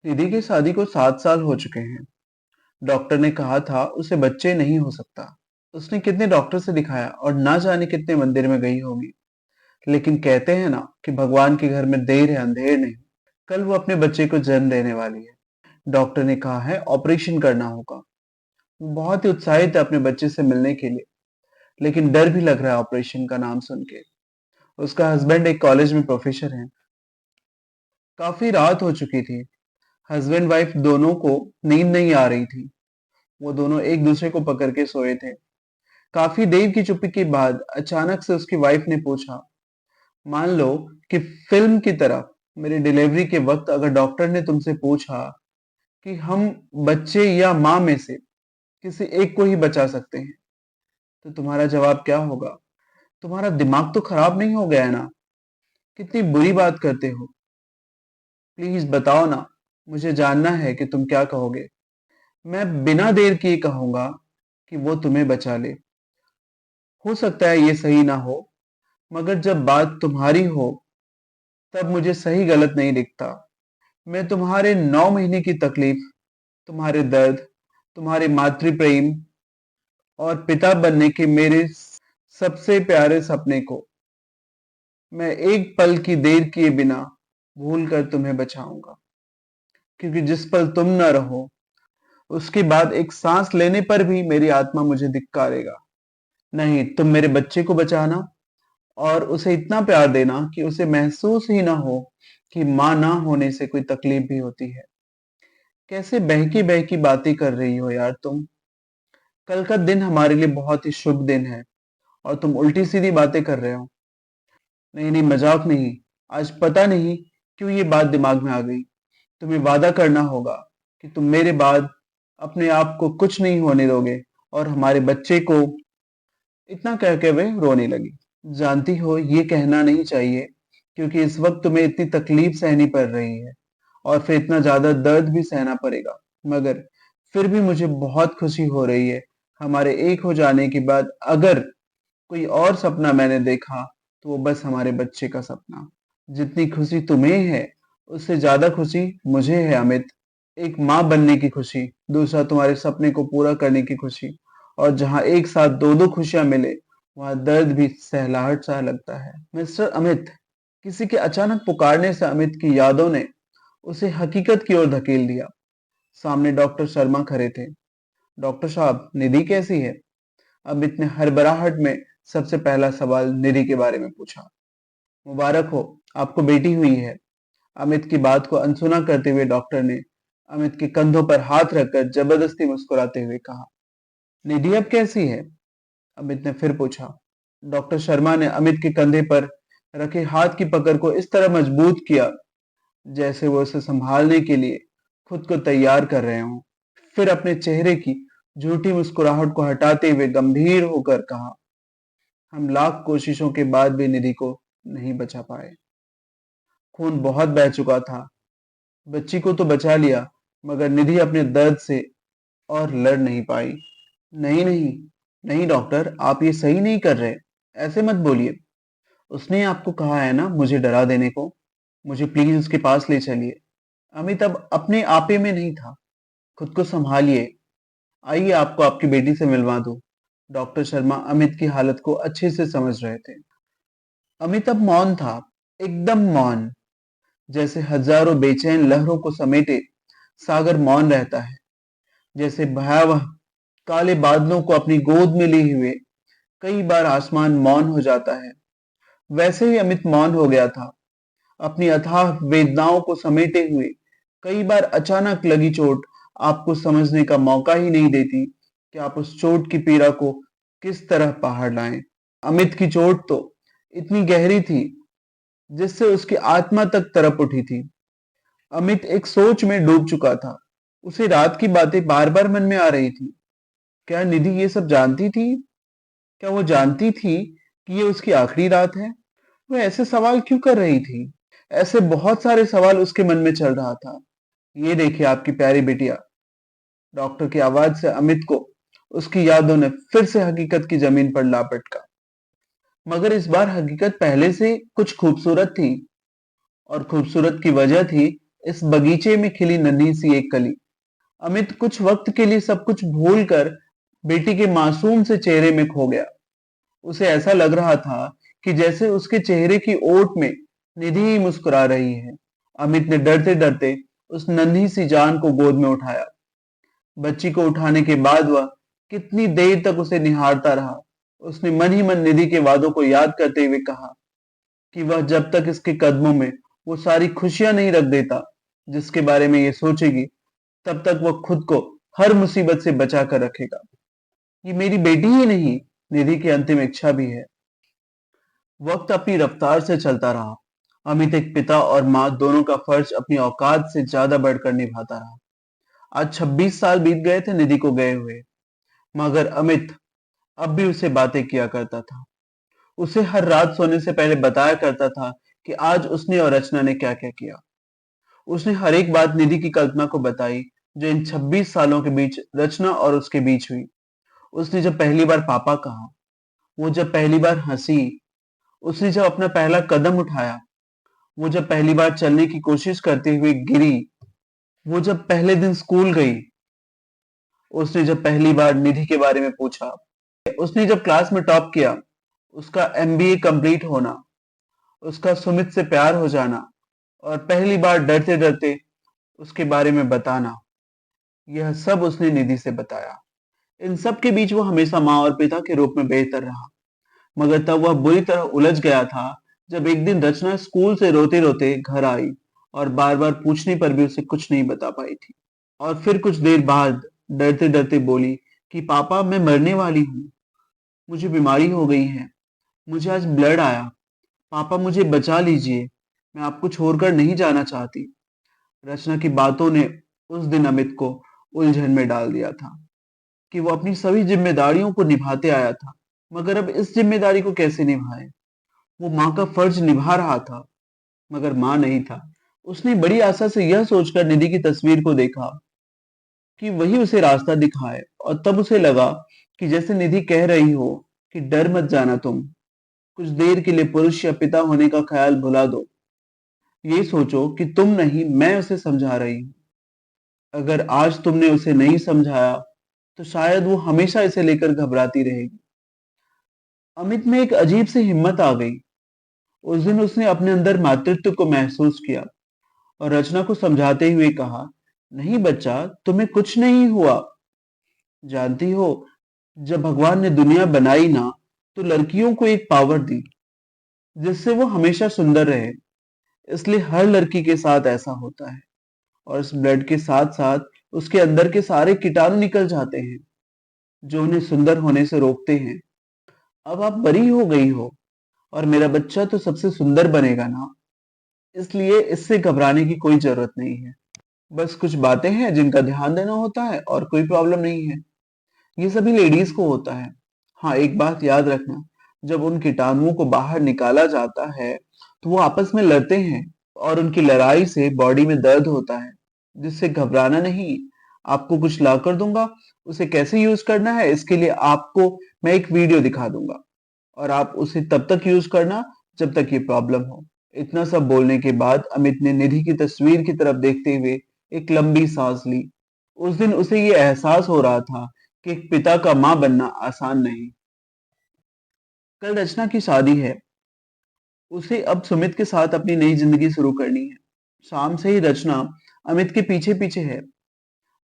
निधि की शादी को 7 साल हो चुके हैं। डॉक्टर ने कहा था उसे बच्चे नहीं हो सकता। उसने कितने डॉक्टर से दिखाया और ना जाने कितने मंदिर में गई होगी। लेकिन कहते हैं ना कि भगवान के घर में देर है अंधेर नहीं। कल वो अपने बच्चे को जन्म देने वाली है। डॉक्टर ने कहा है ऑपरेशन करना होगा। वो बहुत ही उत्साहित है अपने बच्चे से मिलने के लिए, लेकिन डर भी लग रहा है ऑपरेशन का नाम सुन के। उसका हस्बैंड एक कॉलेज में प्रोफेसर है। काफी रात हो चुकी थी। हस्बैंड वाइफ दोनों को नींद नहीं आ रही थी। वो दोनों एक दूसरे को पकड़ के सोए थे। काफी देर की चुप्पी के बाद अचानक से उसकी वाइफ ने पूछा, मान लो कि फिल्म की तरह मेरी डिलीवरी के वक्त अगर डॉक्टर ने तुमसे पूछा कि हम बच्चे या माँ में से किसी एक को ही बचा सकते हैं, तो तुम्हारा जवाब क्या होगा? तुम्हारा दिमाग तो खराब नहीं हो गया है ना? कितनी बुरी बात करते हो। प्लीज बताओ ना। मुझे जानना है कि तुम क्या कहोगे। मैं बिना देर किए कहूंगा कि वो तुम्हें बचा ले। हो सकता है ये सही ना हो, मगर जब बात तुम्हारी हो तब मुझे सही गलत नहीं दिखता। मैं तुम्हारे 9 महीने की तकलीफ, तुम्हारे दर्द, तुम्हारे मातृ प्रेम और पिता बनने के मेरे सबसे प्यारे सपने को मैं एक पल की देर किए बिना भूल कर तुम्हें बचाऊंगा। क्योंकि जिस पल तुम न रहो, उसके बाद एक सांस लेने पर भी मेरी आत्मा मुझे धिक्कारेगा। नहीं, तुम मेरे बच्चे को बचाना और उसे इतना प्यार देना कि उसे महसूस ही ना हो कि मां ना होने से कोई तकलीफ भी होती है। कैसे बहकी बहकी बातें कर रही हो यार तुम। कल का दिन हमारे लिए बहुत ही शुभ दिन है और तुम उल्टी सीधी बातें कर रहे हो। नहीं नहीं, मजाक नहीं। आज पता नहीं क्यों ये बात दिमाग में आ गई। तुम्हें वादा करना होगा कि तुम मेरे बाद अपने आप को कुछ नहीं होने दोगे और हमारे बच्चे को। इतना कह के वे रोने लगी। जानती हो ये कहना नहीं चाहिए, क्योंकि इस वक्त तुम्हें इतनी तकलीफ सहनी पड़ रही है और फिर इतना ज्यादा दर्द भी सहना पड़ेगा। मगर फिर भी मुझे बहुत खुशी हो रही है। हमारे एक हो जाने के बाद अगर कोई और सपना मैंने देखा तो वो बस हमारे बच्चे का सपना। जितनी खुशी तुम्हें है उससे ज्यादा खुशी मुझे है अमित। एक माँ बनने की खुशी, दूसरा तुम्हारे सपने को पूरा करने की खुशी। और जहां एक साथ दो दो खुशियां मिले, वहां दर्द भी सहलाहट सा लगता है। मिस्टर अमित। किसी के अचानक पुकारने से अमित की यादों ने उसे हकीकत की ओर धकेल दिया। सामने डॉक्टर शर्मा खड़े थे। डॉक्टर साहब, निधि कैसी है? अमित ने हड़बड़ाहट में सबसे पहला सवाल निधि के बारे में पूछा। मुबारक हो, आपको बेटी हुई है। अमित की बात को अनसुना करते हुए डॉक्टर ने अमित के कंधों पर हाथ रखकर जबरदस्ती मुस्कुराते हुए कहा, निधि अब कैसी है? अमित ने फिर पूछा। डॉक्टर शर्मा ने अमित के कंधे पर रखे हाथ की पकड़ को इस तरह मजबूत किया जैसे वो उसे संभालने के लिए खुद को तैयार कर रहे हों। फिर अपने चेहरे की झूठी मुस्कुराहट को हटाते हुए गंभीर होकर कहा, हम लाख कोशिशों के बाद भी निधि को नहीं बचा पाए। खून बहुत बह चुका था। बच्ची को तो बचा लिया, मगर निधि अपने दर्द से और लड़ नहीं पाई। नहीं नहीं, नहीं डॉक्टर, आप ये सही नहीं कर रहे। ऐसे मत बोलिए। उसने आपको कहा है ना मुझे डरा देने को। मुझे प्लीज उसके पास ले चलिए। अमित अब अपने आपे में नहीं था। खुद को संभालिए। आइए आपको आपकी बेटी से मिलवा दूं। डॉक्टर शर्मा अमित की हालत को अच्छे से समझ रहे थे। अमित अब मौन था, एकदम मौन। जैसे हजारों बेचैन लहरों को समेटे सागर मौन रहता है। जैसे भयावह काले बादलों को अपनी गोद में लिए हुए कई बार आसमान मौन हो जाता है, वैसे ही अमित मौन हो गया था। अपनी अथाह वेदनाओं को समेटे हुए कई बार अचानक लगी चोट आपको समझने का मौका ही नहीं देती कि आप उस चोट की पीड़ा को किस तरह पहाड़ लाएं। अमित की चोट तो इतनी गहरी थी जिससे उसकी आत्मा तक तड़प उठी थी। अमित एक सोच में डूब चुका था। उसे रात की बातें बार बार मन में आ रही थी। क्या निधि ये सब जानती थी? क्या वो जानती थी कि ये उसकी आखिरी रात है? वो ऐसे सवाल क्यों कर रही थी? ऐसे बहुत सारे सवाल उसके मन में चल रहा था। ये देखिए आपकी प्यारी बिटिया। डॉक्टर की आवाज से अमित को उसकी यादों ने फिर से हकीकत की जमीन पर ला पटका। मगर इस बार हकीकत पहले से कुछ खूबसूरत थी। और खूबसूरत की वजह थी इस बगीचे में खिली नन्ही सी एक कली। अमित कुछ वक्त के लिए सब कुछ भूल कर बेटी के मासूम से चेहरे में खो गया। उसे ऐसा लग रहा था कि जैसे उसके चेहरे की ओट में निधि ही मुस्कुरा रही है। अमित ने डरते डरते उस नन्ही सी जान को गोद में उठाया। बच्ची को उठाने के बाद वह कितनी देर तक उसे निहारता रहा। उसने मन ही मन निधि के वादों को याद करते हुए कहा कि वह जब तक इसके कदमों में वो सारी खुशियां नहीं रख देता जिसके बारे में ये सोचेगी, तब तक वह खुद को हर मुसीबत से बचा कर रखेगा। ये मेरी बेटी ही नहीं, निधि की अंतिम इच्छा भी है। वक्त अपनी रफ्तार से चलता रहा। अमित एक पिता और माँ दोनों का फर्ज अपनी औकात से ज्यादा बढ़कर निभाता रहा। आज 26 साल बीत गए थे निधि को गए हुए, मगर अमित अब भी उसे बातें किया करता था। उसे हर रात सोने से पहले बताया करता था कि आज उसने और रचना ने क्या क्या किया। उसने हर एक बात निधि की कल्पना को बताई जो इन 26 सालों के बीच रचना और उसके बीच हुई। उसने जब पहली बार पापा कहा, वो जब पहली बार हंसी, उसने जब अपना पहला कदम उठाया, वो जब पहली बार चलने की कोशिश करते हुए गिरी, वो जब पहले दिन स्कूल गई, उसने जब पहली बार निधि के बारे में पूछा, उसने जब क्लास में टॉप किया, उसका एमबीए कंप्लीट होना, उसका सुमित से प्यार हो जाना और पहली बार डरते डरते उसके बारे में बताना, यह सब उसने निधि से बताया। इन सब के बीच वो हमेशा माँ और पिता के रूप में बेहतर रहा। मगर तब वह बुरी तरह उलझ गया था जब एक दिन रचना स्कूल से रोते रोते घर आई और बार बार पूछने पर भी उसे कुछ नहीं बता पाई थी। और फिर कुछ देर बाद डरते डरते बोली कि पापा मैं मरने वाली हूँ, मुझे बीमारी हो गई है, मुझे आज ब्लड आया, पापा मुझे बचा लीजिए, मैं आपको छोड़कर नहीं जाना चाहती। रचना की बातों ने उस दिन अमित को उलझन में डाल दिया था कि वो अपनी सभी जिम्मेदारियों को निभाते आया था, मगर अब इस जिम्मेदारी को कैसे निभाए। वो माँ का फर्ज निभा रहा था, मगर माँ नहीं था। उसने बड़ी आशा से यह सोचकर निधि की तस्वीर को देखा कि वही उसे रास्ता दिखाए, और तब उसे लगा कि जैसे निधि कह रही हो कि डर मत जाना तुम, कुछ देर के लिए पुरुष या पिता होने का ख्याल भुला दो, ये सोचो कि तुम नहीं मैं उसे समझा रही हूँ। अगर आज तुमने उसे नहीं समझाया तो शायद वो हमेशा इसे लेकर घबराती रहेगी। अमित में एक अजीब सी हिम्मत आ गई। उस दिन उसने अपने अंदर मातृत्व को महसूस किया और रचना को समझाते हुए कहा, नहीं बच्चा, तुम्हें कुछ नहीं हुआ। जानती हो, जब भगवान ने दुनिया बनाई ना, तो लड़कियों को एक पावर दी जिससे वो हमेशा सुंदर रहे। इसलिए हर लड़की के साथ ऐसा होता है, और इस ब्लड के साथ साथ उसके अंदर के सारे कीटाणु निकल जाते हैं जो उन्हें सुंदर होने से रोकते हैं। अब आप बरी हो गई हो और मेरा बच्चा तो सबसे सुंदर बनेगा ना, इसलिए इससे घबराने की कोई जरूरत नहीं है। बस कुछ बातें हैं जिनका ध्यान देना होता है और कोई प्रॉब्लम नहीं है। ये सभी लेडीज को होता है। हाँ, एक बात याद रखना, जब उन कीटाणुओं को बाहर निकाला जाता है तो वो आपस में लड़ते हैं और उनकी लड़ाई से बॉडी में दर्द होता है, जिससे घबराना नहीं। आपको कुछ ला कर दूंगा, उसे कैसे यूज करना है इसके लिए आपको मैं एक वीडियो दिखा दूंगा, और आप उसे तब तक यूज करना जब तक ये प्रॉब्लम हो। इतना सब बोलने के बाद अमित ने निधि की तस्वीर की तरफ देखते हुए एक लंबी सांस ली। उस दिन उसे ये एहसास हो रहा था कि एक पिता का मां बनना आसान नहीं। कल रचना की शादी है। उसे अब सुमित के साथ अपनी नई जिंदगी शुरू करनी है। शाम से ही रचना अमित के पीछे पीछे है।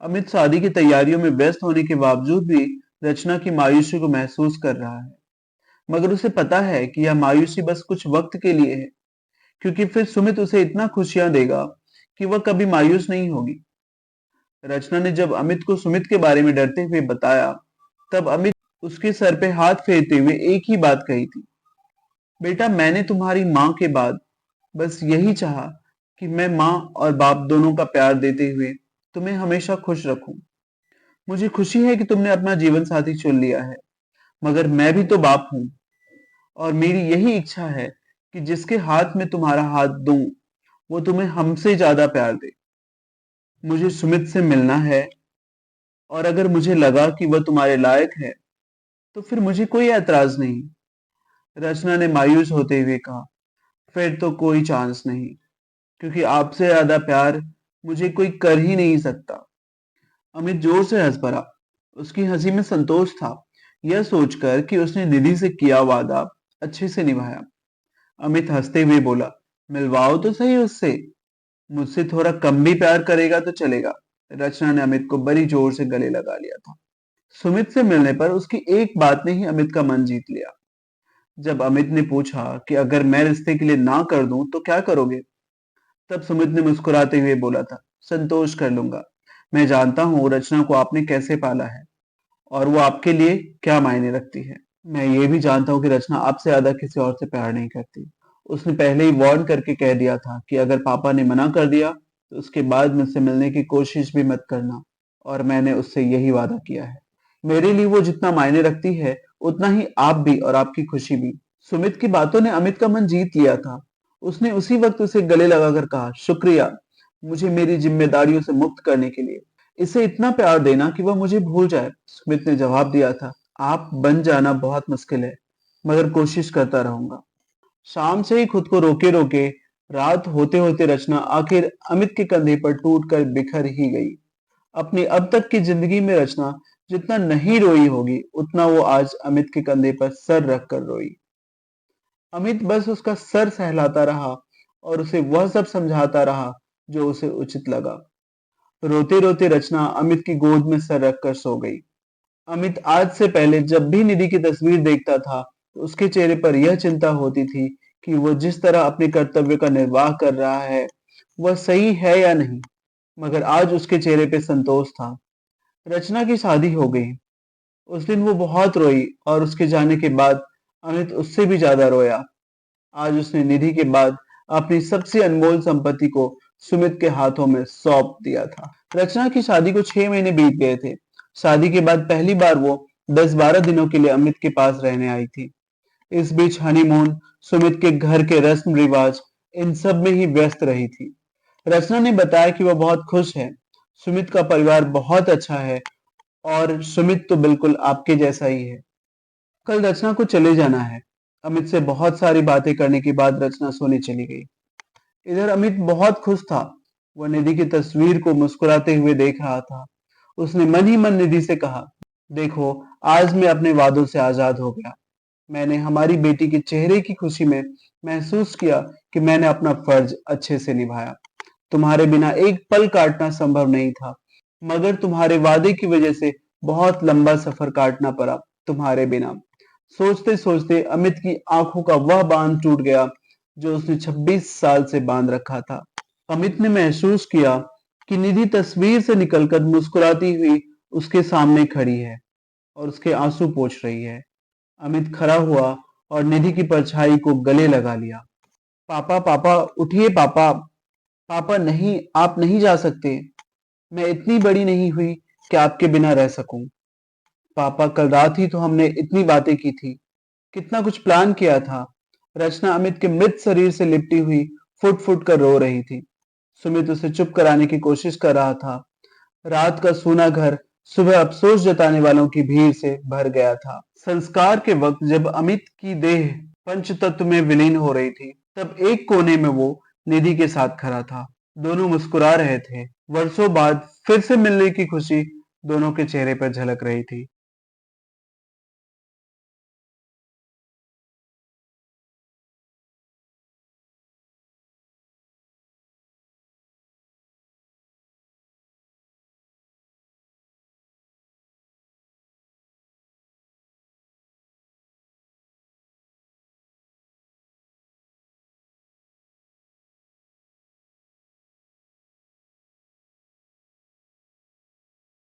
अमित शादी की तैयारियों में व्यस्त होने के बावजूद भी रचना की मायूसी को महसूस कर रहा है, मगर उसे पता है कि यह मायूसी बस कुछ वक्त के लिए है, क्योंकि फिर सुमित उसे इतना खुशियां देगा कि वह कभी मायूस नहीं होगी। रचना ने जब अमित को सुमित के बारे में डरते हुए बताया, तब अमित उसके सर पे हाथ फेरते हुए एक ही बात कही थी, बेटा मैंने तुम्हारी माँ के बाद बस यही चाहा कि मैं माँ और बाप दोनों का प्यार देते हुए तुम्हें हमेशा खुश रखूं। मुझे खुशी है कि तुमने अपना जीवन साथी चुन लिया है, मगर मैं भी तो बाप हूं, और मेरी यही इच्छा है कि जिसके हाथ में तुम्हारा हाथ दूं वो तुम्हें हमसे ज्यादा प्यार दे। मुझे सुमित से मिलना है, और अगर मुझे लगा कि वह तुम्हारे लायक है तो फिर मुझे कोई ऐतराज नहीं। रचना ने मायूस होते हुए कहा, फिर तो कोई चांस नहीं। क्योंकि आपसे ज्यादा प्यार मुझे कोई कर ही नहीं सकता। अमित जोर से हंस पड़ा। उसकी हंसी में संतोष था, यह सोचकर कि उसने निधि से किया वादा अच्छे से निभाया। अमित हंसते हुए बोला, मिलवाओ तो सही उससे। मुझसे थोड़ा कम भी प्यार करेगा तो चलेगा। रचना ने अमित को बड़ी जोर से गले लगा लिया था। सुमित से मिलने पर उसकी एक बात ने ही अमित का मन जीत लिया। जब अमित ने पूछा कि अगर मैं रिश्ते के लिए ना कर दूं तो क्या करोगे, तब सुमित ने मुस्कुराते हुए बोला था, संतोष कर लूंगा। मैं जानता हूँ रचना को आपने कैसे पाला है और वो आपके लिए क्या मायने रखती है। मैं ये भी जानता हूँ कि रचना आपसे ज्यादा किसी और से प्यार नहीं करती। उसने पहले ही वार्न करके कह दिया था कि अगर पापा ने मना कर दिया तो उसके बाद मुझसे मिलने की कोशिश भी मत करना, और मैंने उससे यही वादा किया है। मेरे लिए वो जितना मायने रखती है उतना ही आप भी और आपकी खुशी भी। सुमित की बातों ने अमित का मन जीत लिया था। उसने उसी वक्त उसे गले लगाकर कहा, शुक्रिया मुझे मेरी जिम्मेदारियों से मुक्त करने के लिए। इसे इतना प्यार देना कि वह मुझे भूल जाए। सुमित ने जवाब दिया था, आप बन जाना बहुत मुश्किल है, मगर कोशिश करता रहूंगा। शाम से ही खुद को रोके रोके रात होते होते रचना आखिर अमित के कंधे पर टूट कर बिखर ही गई। अपनी अब तक की जिंदगी में रचना जितना नहीं रोई होगी उतना वो आज अमित के कंधे पर सर रख कर रोई। अमित बस उसका सर सहलाता रहा और उसे वह सब समझाता रहा जो उसे उचित लगा। रोते रोते रचना अमित की गोद में सर रखकर सो गई। अमित आज से पहले जब भी निधि की तस्वीर देखता था तो उसके चेहरे पर यह चिंता होती थी कि वह जिस तरह अपने कर्तव्य का निर्वाह कर रहा है वह सही है या नहीं। मगर आज उसके चेहरे पे संतोष था। रचना की शादी हो गई। उस दिन वो बहुत रोई और उसके जाने के बाद अमित उससे भी ज्यादा रोया। आज उसने निधि के बाद अपनी सबसे अनमोल संपत्ति को सुमित के हाथों में सौंप दिया था। रचना की शादी को 6 महीने बीत गए थे। शादी के बाद पहली बार वो 10-12 दिनों के लिए अमित के पास रहने आई थी। इस बीच हनीमून, सुमित के घर के रस्म रिवाज, इन सब में ही व्यस्त रही थी। रचना ने बताया कि वह बहुत खुश है। सुमित का परिवार बहुत अच्छा है और सुमित तो बिल्कुल आपके जैसा ही है। कल रचना को चले जाना है। अमित से बहुत सारी बातें करने के बाद रचना सोने चली गई। इधर अमित बहुत खुश था। वह निधि की तस्वीर को मुस्कुराते हुए देख रहा था। उसने मन ही मन निधि से कहा, देखो आज मैं अपने वादों से आजाद हो गया। मैंने हमारी बेटी के चेहरे की खुशी में महसूस किया कि मैंने अपना फर्ज अच्छे से निभाया। तुम्हारे बिना एक पल काटना संभव नहीं था, मगर तुम्हारे वादे की वजह से बहुत लंबा सफर काटना पड़ा तुम्हारे बिना। सोचते सोचते अमित की आंखों का वह बांध टूट गया जो उसने 26 साल से बांध रखा था। अमित ने महसूस किया कि निधि तस्वीर से निकलकर मुस्कुराती हुई उसके सामने खड़ी है और उसके आंसू पोंछ रही है। अमित खड़ा हुआ और निधि की परछाई को गले लगा लिया। पापा पापा उठिए पापा। पापा नहीं, आप नहीं जा सकते। मैं इतनी बड़ी नहीं हुई कि आपके बिना रह सकूं। पापा कल रात ही तो हमने इतनी बातें की थी, कितना कुछ प्लान किया था। रचना अमित के मृत शरीर से लिपटी हुई फुट फुट कर रो रही थी। सुमित उसे चुप कराने की कोशिश कर रहा था। रात का सूना घर सुबह अफसोस जताने वालों की भीड़ से भर गया था। संस्कार के वक्त जब अमित की देह पंच तत्व में विलीन हो रही थी, तब एक कोने में वो निधि के साथ खड़ा था। दोनों मुस्कुरा रहे थे। वर्षों बाद फिर से मिलने की खुशी दोनों के चेहरे पर झलक रही थी।